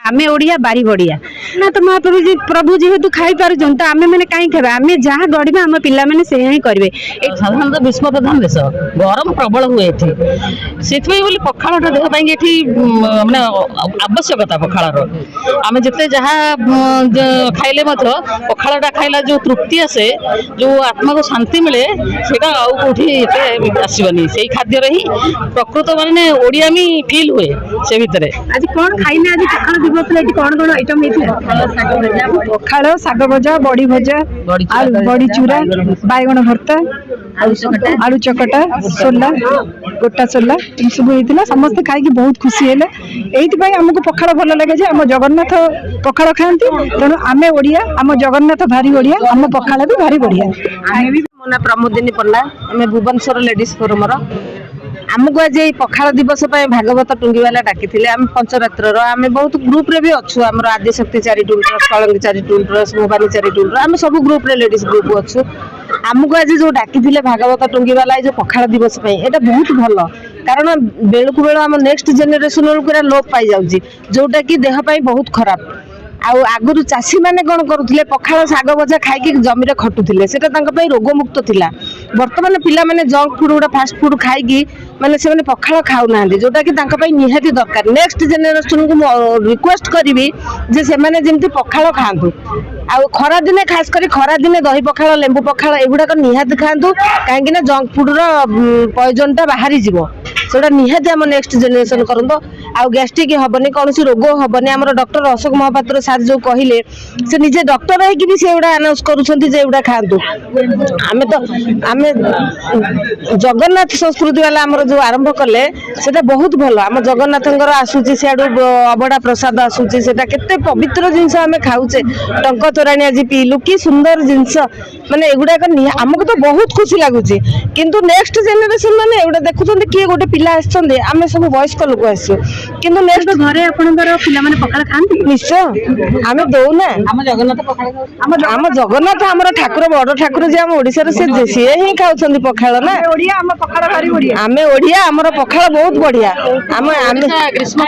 आमे ओडिया बारी बढ़िया ना तो महाप्रभु जी प्रभु जेहेतु खाई पारुछन तो आमे माने काई खाबा आमे जहाँ गढ़िबा हम पिला माने से ही करबे। साधारणतः विश्व प्रधान देश गरम प्रबल हुए से पखाड़ा देह माने आवश्यकता पखाड़ आम जिते जहाँ खाइले पखाड़ा खाइला जो तृप्ति आसे जो आत्मा को शांति मिले सेटा आउ कोठी आसबनी से खाद्य ही प्रकृत माने ओडियामी फील हुए से भितर। आज कौन खाइने आज पखाड़ दिवस ले कौन कौन आइटम पखाड़ साग भजा बड़ी भजा बड़ी चूरा बैगण भर्ता आलू चकटा सोला गोटा सोला सब होता समस्त खाई बहुत खुशी हेले। एइथि आमको पखाड़ भल लगे आम जगन्नाथ पखाड़ खाती तेणु आम ओडिया आम जगन्नाथ भारी बढ़िया आम पखाड़ भी भारी बढ़िया। मो ना प्रमोदिनी पन्ना आम भुवनेश्वर लेडीज फोरम आमको आज पखाड़ दिवस भागवत टुंगीवाला डाकी आम पंचरात्र आम बहुत ग्रुप रे भी अच्छु आम आदिशक्ति चैरिटेबल ट्रस्ट कलंगी charitable trust Bhavani charitable trust आम सब ग्रुप रे लेडीज ग्रुप अच्छु आमको आज जो डाकी भागवत टुंगीवाला जो पखाड़ दिवस एटा बहुत भल कारण बेलू बेलू आम नेक्स्ट जेनेरेशन बेलू लोप पाई जाउची जोटा कि देह पाई बहुत खराब। आउ आगुरु चाषी माने कौन करुले पखाड़ साग भजा खाई जमी खटुले से रोग मुक्त थिला। वर्तमान पिला माने जंक फूड गुड़ा फास्ट फूड खाई माने से पखाड़ खाऊ ना जोटा कि निहाती दरकार नेक्स्ट जेनेरेशन को रिक्वेस्ट करी जे से माने जेमती पखाड़ खातु आउ खरा दिने खास करी खरा दिने दही पखाड़ लेंबू पखाड़ एगुड़ाक निहाती खातु कहीं जंक फूड पॉइजन टा बाहरी जीवो सेटा निहाती आम नेक्स्ट जेनेरेशन करंतो आउ गैस्ट्रिक हबनी कौन रोग हबनी आमर डॉक्टर अशोक महापात्र सार जो कहले से निजे डॉक्टर है भी से अनाउंस करुछंती जे एउडा खातु आमे तो आमे जगन्नाथ संस्कृति वाला आमर जो आरंभ कले सेटा बहुत भलो आम जगन्नाथंकर आसुची सियाडू अबड़ा प्रसाद आसुची सेटा केते पवित्र जिंस आमे खाउचे टंक तोराणी आज पीलु कि सुंदर जिंस माने एगुडा आमको तो बहुत खुशी लागुची किंतु नेक्स्ट जेनेरेशन माने एउडा देखुछंती कि गोटे पिला आछंदे आमे सब वयस्क लोक आसु किंतु नेक्स्ट घरे आपनकर पिला माने पखाड़ खांती निश्चय आमे दउना आम जगन्नाथ पखाड़ आम जगन्नाथ हमर ठाकुर बड़ ठाकुर जे आम ओडिसा रे से ही खाउछंती पखाड़ ना ओडिया आम पखाड़ भारी बढ़िया आमे ओडिया हमर पखाड़ बहुत बढ़िया आम ग्रीष्म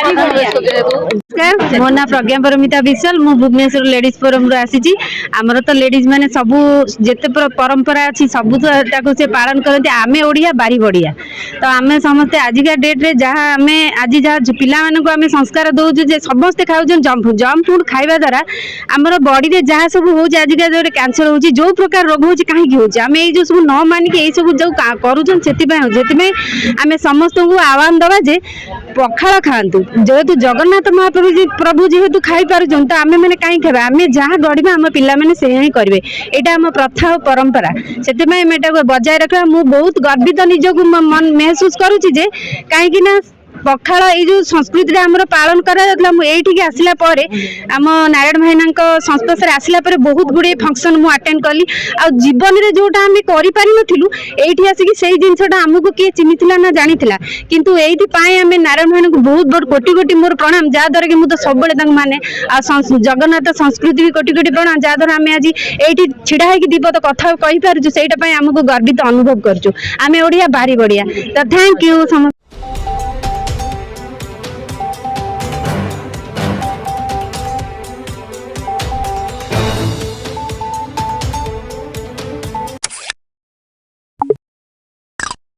मो ना प्रज्ञा परमिता विशाल मु भुवनेश्वर लेडीज फोरम आसी आमर तो लेडीज माने सबू जेते परंपरा अच्छी सबू तो से पालन करते आमे ओडिया बारी बढ़िया तो आमे समस्ते आजिका डेट रे जहाँ आमे आज जहाँ पिला मानक आमे संस्कार दउछु जे समस्ते खाउछन जंक फूड खाइबा द्वारा आमर बॉडी रे जहाँ सब हो आजिका जो कैंसर होची जो प्रकार रोग होची काहे की होची आमे ए जो सब न मानिक ए सब जो करूछन सेति आमे समस्त को आह्वान दबा जे पखाड़ खातु जेहेतु जगन्नाथ महाप्रभु जी प्रभु जेहेतु खाई पारुछन तो आमे माने काई खाबा आमे जहाँ गढ़िबा हम पिला माने से ही करबे एटा हम प्रथा और परंपरा सेति में एटा को बजाय रखा मु बहुत गर्वित निजको मन महसूस करूची जे काहे कि ना पखाड़ ये जो संस्कृति आमर पालन कर आसला आम नारायण भाईना संस्पर्श आसला बहुत गुड़े फंक्शन मुझे अटेंड कली आ जीवन में जोटा आम करूँ ये आसिक से जिनसा आमको किए चिन्ह ना जानी किंतु ये आम नारायण भाई को बहुत बहुत कोटि कोटि मोर प्रणाम जहाँद्वारा कि मुझे सब माने जगन्नाथ संस्कृति भी कोटि कोटि प्रणाम जहाँद्वारा आम आज ये छिड़ा होगी दीपद कथा कहीपर से आमको गर्वित अनुभव करूँ आम ओडिया बारी बढ़िया तो थैंक यू।